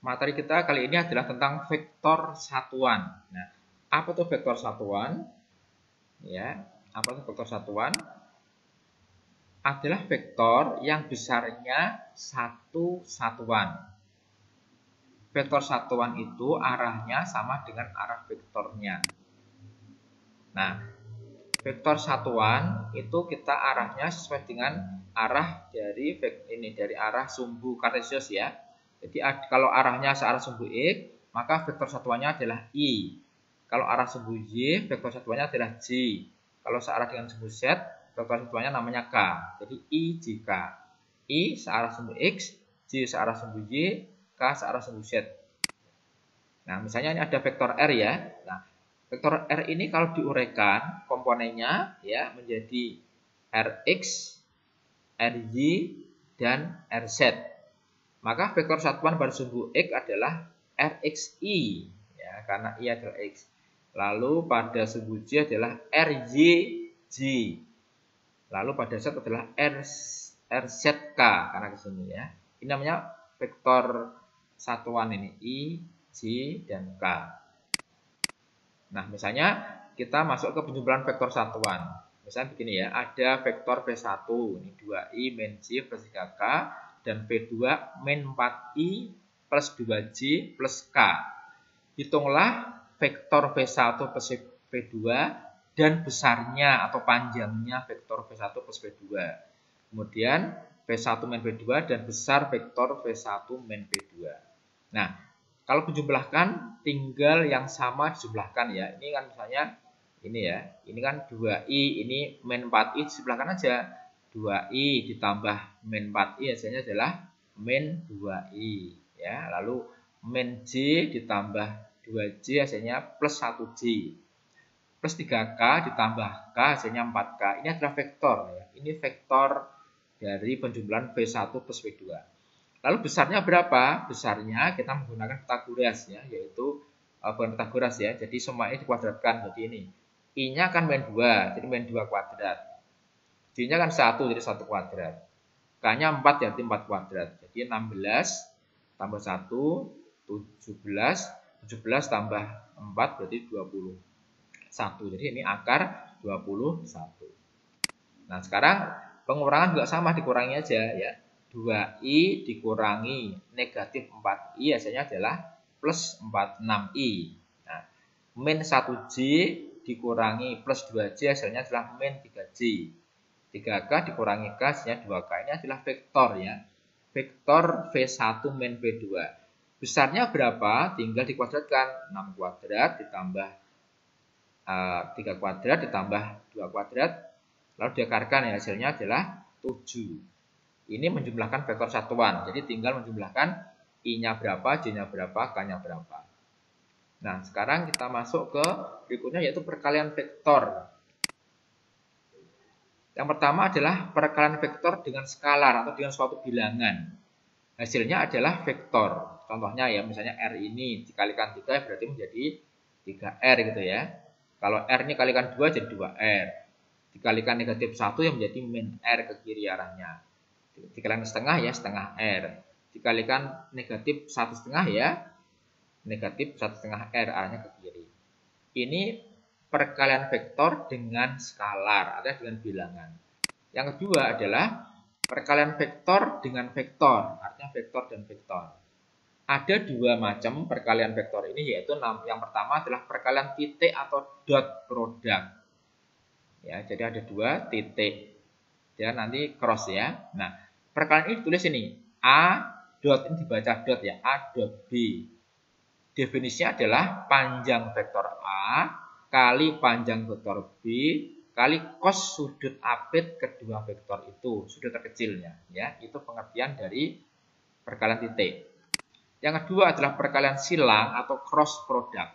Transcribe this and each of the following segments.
materi kita kali ini adalah tentang vektor satuan. Nah, apa itu vektor satuan? Ya, apa itu vektor satuan? Adalah vektor yang besarnya satu satuan. Vektor satuan itu arahnya sama dengan arah vektornya. Nah, vektor satuan itu kita arahnya sesuai dengan arah dari arah sumbu kartesius ya. Jadi kalau arahnya searah sumbu X, maka vektor satuannya adalah I. Kalau arah sumbu Y, vektor satuannya adalah J. Kalau searah dengan sumbu Z, vektor satuannya namanya K. Jadi I, J, K. I searah sumbu X, J searah sumbu Y, K searah sumbu Z. Nah, misalnya ini ada vektor R ya. Nah, vektor R ini kalau diuraikan komponennya ya menjadi Rx, Ry, dan Rz. Maka vektor satuan pada sumbu X adalah Rxi ya, karena I adalah X. Lalu pada sumbu J adalah Ryj. Lalu pada Z adalah Rzk karena ke sini ya. Ini namanya vektor satuan ini I, J, dan K. Nah, misalnya kita masuk ke penjumlahan vektor satuan. Misalnya begini ya, ada vektor V1, ini 2I min J plus 3K, dan V2 min 4I plus 2J plus K. Hitunglah vektor V1 plus V2 dan besarnya atau panjangnya vektor V1 plus V2. Kemudian V1 min V2 dan besar vektor V1 min V2. Nah, kalau dijumlahkan tinggal yang sama dijumlahkan ya. Ini kan misalnya ini ya. Ini kan 2i, ini min 4i dijumlahkan aja. 2i ditambah min 4i hasilnya adalah min 2i ya. Lalu min j ditambah 2j hasilnya plus 1j. Plus 3k ditambah k hasilnya 4k. Ini adalah vektor ya. Ini vektor dari penjumlahan V1 plus V2. Lalu besarnya berapa? Besarnya kita menggunakan Pythagoras ya, yaitu bukan Pythagoras ya. Jadi semua ini dikuadratkan. Jadi ini I-nya kan min 2, jadi min 2 kuadrat. J-nya kan 1, jadi 1 kuadrat. K-nya 4, jadi 4 kuadrat. Jadi 16 tambah 1, 17. 17 tambah 4 berarti 21. Jadi ini akar 21. Nah, sekarang pengurangan juga sama, dikurangi aja ya. 2i dikurangi negatif 4i hasilnya adalah plus 46i. Nah, min 1j dikurangi plus 2j hasilnya adalah min 3j. 3k dikurangi k hasilnya 2k. Ini adalah vektor ya. Vektor V1 min V2. Besarnya berapa? Tinggal dikuadratkan. 6 kuadrat ditambah 3 kuadrat ditambah 2 kuadrat. Lalu diakarkan ya, hasilnya adalah 7. Ini menjumlahkan vektor satuan. Jadi tinggal menjumlahkan I-nya berapa, J-nya berapa, K-nya berapa. Nah, sekarang kita masuk ke berikutnya yaitu perkalian vektor. Yang pertama adalah perkalian vektor dengan skalar atau dengan suatu bilangan. Hasilnya adalah vektor. Contohnya ya, misalnya R ini dikalikan 3 berarti menjadi 3R gitu ya. Kalau R ini kalikan 2 jadi 2R. Dikalikan negatif 1 yang menjadi min R ke kiri arahnya. Dikalikan setengah ya, setengah R. Dikalikan negatif 1,5 ya, negatif 1,5 R arahnya ke kiri. Ini perkalian vektor dengan skalar, artinya dengan bilangan. Yang kedua adalah perkalian vektor dengan vektor, artinya vektor dan vektor. Ada dua macam perkalian vektor ini, yaitu yang pertama adalah perkalian titik atau dot product. Ya, jadi ada dua titik dan nanti cross ya. Nah, perkalian ini ditulis ini A dot, ini dibaca dot ya, A dot B. Definisinya adalah panjang vektor A kali panjang vektor B kali cos sudut apit kedua vektor itu, sudut terkecilnya ya. Itu pengertian dari perkalian titik. Yang kedua adalah perkalian silang atau cross product.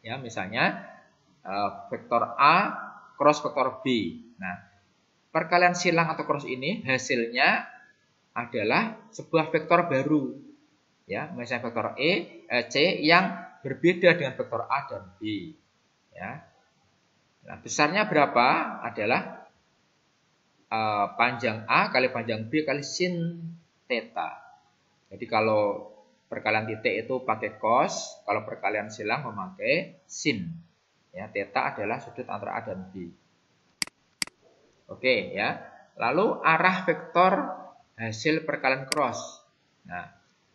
Ya, misalnya vektor A cross vektor B. Nah, perkalian silang atau cross ini hasilnya adalah sebuah vektor baru. Ya, misalnya vektor C yang berbeda dengan vektor A dan B. Ya. Nah, besarnya berapa? Adalah panjang A kali panjang B kali sin theta. Jadi kalau perkalian titik itu pakai cos, kalau perkalian silang memakai sin. Ya, theta adalah sudut antara A dan B. Oke, ya. Lalu arah vektor hasil perkalian cross. Nah,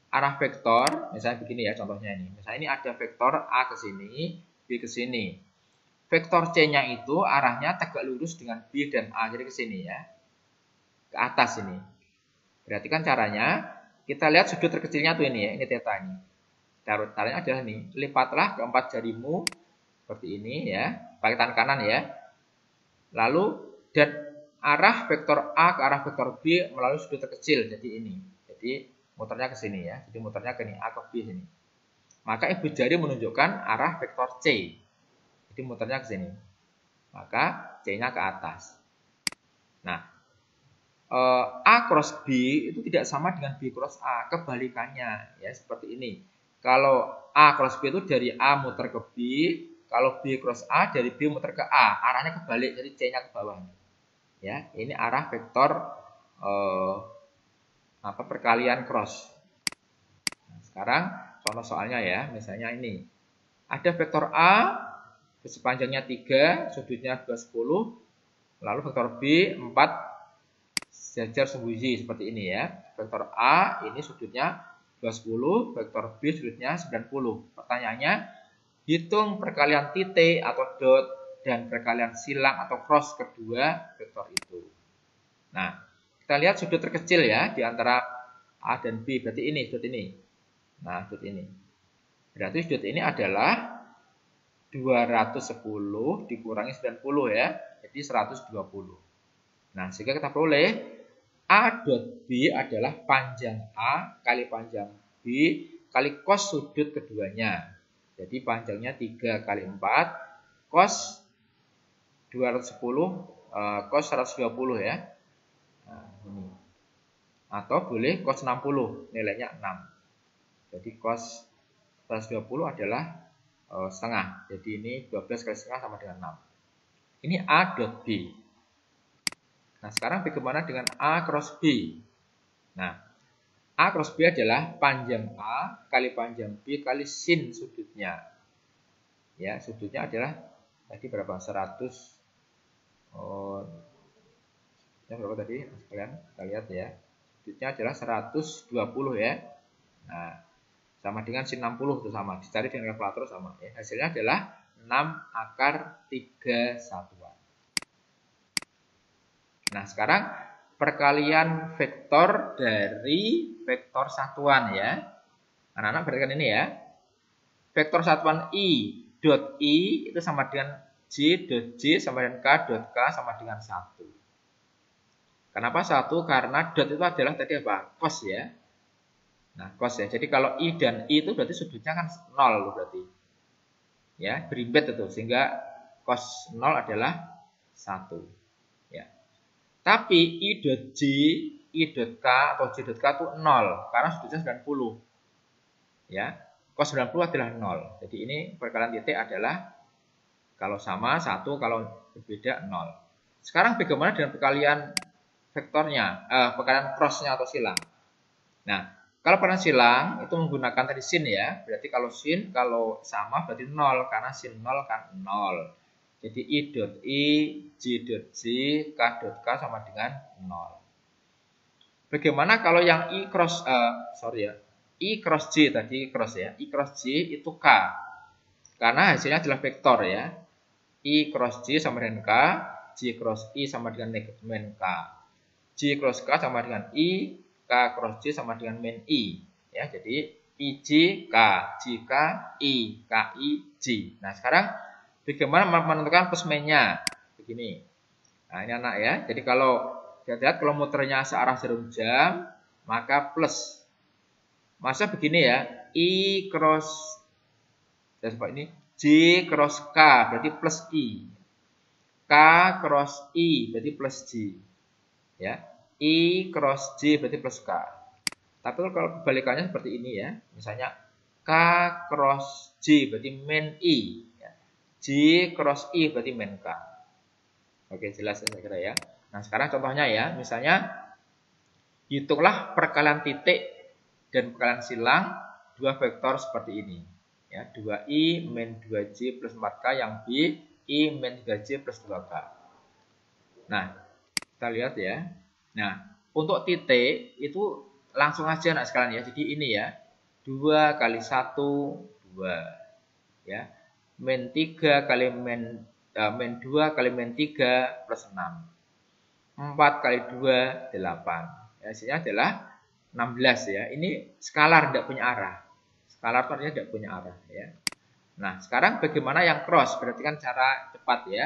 arah vektor, misalnya begini ya contohnya ini. Misalnya ini ada vektor A ke sini, B ke sini. Vektor C-nya itu arahnya tegak lurus dengan B dan A, jadi ke sini ya. Ke atas ini. Berarti kan caranya, kita lihat sudut terkecilnya tuh ini ya, ini theta ini. Caranya adalah nih, lipatlah keempat jarimu seperti ini ya, pakai tangan kanan ya. Lalu dan arah vektor A ke arah vektor B melalui sudut terkecil, jadi ini. Jadi muternya ke sini ya, jadi muternya ke ini A ke B sini. Maka ibu jari menunjukkan arah vektor C. Jadi muternya ke sini. Maka C-nya ke atas. Nah, A cross B itu tidak sama dengan B cross A, kebalikannya ya seperti ini. Kalau A cross B itu dari A muter ke B, kalau B cross A dari B muter ke A, arahnya kebalik, jadi C-nya ke bawah. Ya, ini arah vektor perkalian cross. Nah, sekarang contoh soalnya ya, misalnya ini. Ada vektor A sepanjangnya 3, sudutnya 210, lalu vektor B 4 sejajar sembunyi seperti ini ya. Vektor A ini sudutnya 210, vektor B sudutnya 90. Pertanyaannya, hitung perkalian titik atau dot dan perkalian silang atau cross kedua vektor itu. Nah, kita lihat sudut terkecil ya di antara A dan B, berarti ini sudut ini. Nah, sudut ini. Berarti sudut ini adalah 210 dikurangi 90 ya, jadi 120. Nah, sehingga kita peroleh A dot B adalah panjang A kali panjang B kali cos sudut keduanya. Jadi panjangnya 3 kali 4 cos 210 cos 120 ya. Nah, ini. Atau boleh cos 60, nilainya 6. Jadi cos 120 adalah setengah. Jadi ini 12 kali setengah sama dengan 6. Ini A dot B. Nah, sekarang bagaimana dengan A cross B? Nah, A cross B adalah panjang A kali panjang B kali sin sudutnya. Ya, sudutnya adalah tadi berapa? 100. Sudutnya berapa tadi? Kalian kita lihat ya. Sudutnya adalah 120 ya. Nah, sama dengan sin 60 itu sama. Dicari dengan kalkulator sama ya. Hasilnya adalah 6 akar 3 satuan. Nah, sekarang perkalian vektor dari vektor satuan ya. Anak-anak perhatikan ini ya. Vektor satuan I dot I itu sama dengan J dot J sama dengan K dot K sama dengan 1. Kenapa 1? Karena dot itu adalah tadi apa? Cos ya. Nah, cos ya. Jadi kalau I dan I itu berarti sudutnya kan 0 berarti. Ya, berimbet itu. Sehingga cos 0 adalah 1. Tapi I dot J, I dot K atau J dot K itu 0 karena sudutnya 90. Ya, cos 90 adalah 0. Jadi ini perkalian titik adalah kalau sama 1, kalau berbeda 0. Sekarang bagaimana dengan perkalian vektornya, perkalian crossnya atau silang? Nah, kalau perkalian silang itu menggunakan tadi sin ya. Berarti kalau sin kalau sama berarti 0 karena sin 0 kan 0. Jadi I dot I, J dot J, K dot K sama dengan 0. Bagaimana kalau yang I cross, I cross J tadi cross ya. I cross J itu K. Karena hasilnya adalah vektor ya. I cross J sama dengan K, J cross I sama dengan min K. J cross K sama dengan I, K cross J sama dengan min I. Ya, jadi I J K, J K I, K I J. Nah, sekarang bagaimana menentukan plus minnya? Begini. Nah, ini anak ya. Jadi kalau lihat kalau muternya searah jarum jam, maka plus. Masa begini ya, I cross seperti ini, J cross K berarti plus I. K cross I berarti plus J. Ya. I cross J berarti plus K. Tapi kalau kebalikannya seperti ini ya. Misalnya K cross J berarti min I. J cross I berarti min K. Oke, jelas saya kira ya. Nah, sekarang contohnya ya. Misalnya hitunglah perkalian titik dan perkalian silang dua vektor seperti ini. Ya, 2i min 2j plus 4k yang B, i min 3j plus 2k. Nah, kita lihat ya. Nah, untuk titik itu langsung aja anak sekalian ya. Jadi ini ya. 2 kali 1, 2. Ya. Min 3 kali min 2 kali min 3 plus 6. 4 kali 2, 8. Ya, hasilnya adalah 16 ya. Ini skalar tidak punya arah. Skalar itu artinya tidak punya arah ya. Nah, sekarang bagaimana yang cross? Berarti kan cara cepat ya.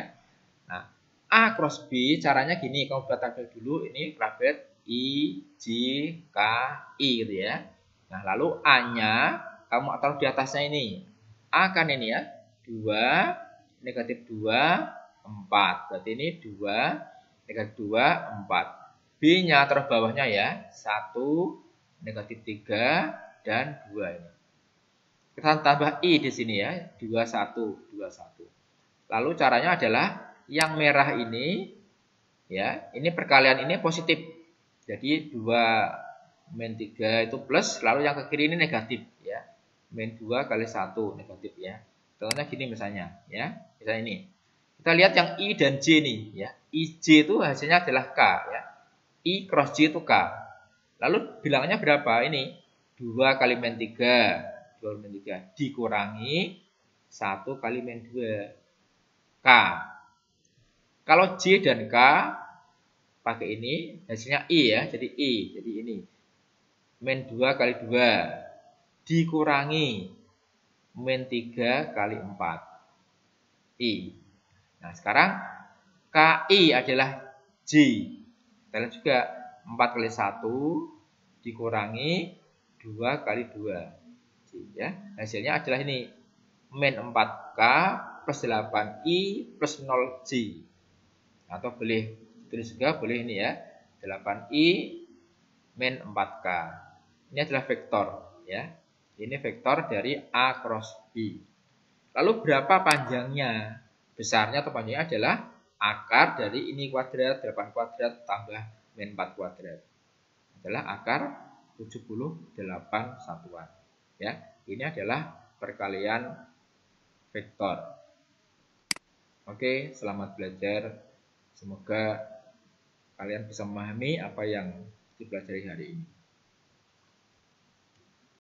Nah, A cross B caranya gini. Kamu buat tabel dulu. Ini bracket I, J, K, I gitu ya. Nah, lalu A-nya kamu taruh di atasnya ini. A kan ini ya. 2, negatif 2, 4. Berarti ini 2, negatif 2, 4. B-nya taruh bawahnya ya. 1, negatif 3, dan 2 ini. Kita tambah I di sini ya. 21, 21. Lalu caranya adalah yang merah ini ya, ini perkalian ini positif. Jadi 2 min 3 itu plus, lalu yang ke kiri ini negatif ya. Min 2 kali 1 negatif ya. Contohnya gini misalnya ya. Misalnya ini. Kita lihat yang I dan J nih ya. IJ itu hasilnya adalah K ya. I cross J itu K. Lalu bilangannya berapa? Ini 2 kali min 3, 2 kali min 3 dikurangi 1 kali min 2 K. Kalau J dan K pakai ini hasilnya I ya. Jadi I. Jadi ini min 2 kali 2 dikurangi min 3 kali 4 I. Nah, sekarang KI adalah J. Kita lihat juga 4 kali 1 dikurangi 2 kali 2 J, ya. Hasilnya adalah ini min 4K plus 8I plus 0J. Atau boleh tulis juga, boleh ini ya. 8I min 4K. Ini adalah vektor ya. Ini vektor dari A cross B. Lalu berapa panjangnya? Besarnya atau panjangnya adalah akar dari ini kuadrat 8 kuadrat tambah min 4 kuadrat. Adalah akar 78 satuan. Ya, ini adalah perkalian vektor. Oke, selamat belajar. Semoga kalian bisa memahami apa yang dipelajari hari ini.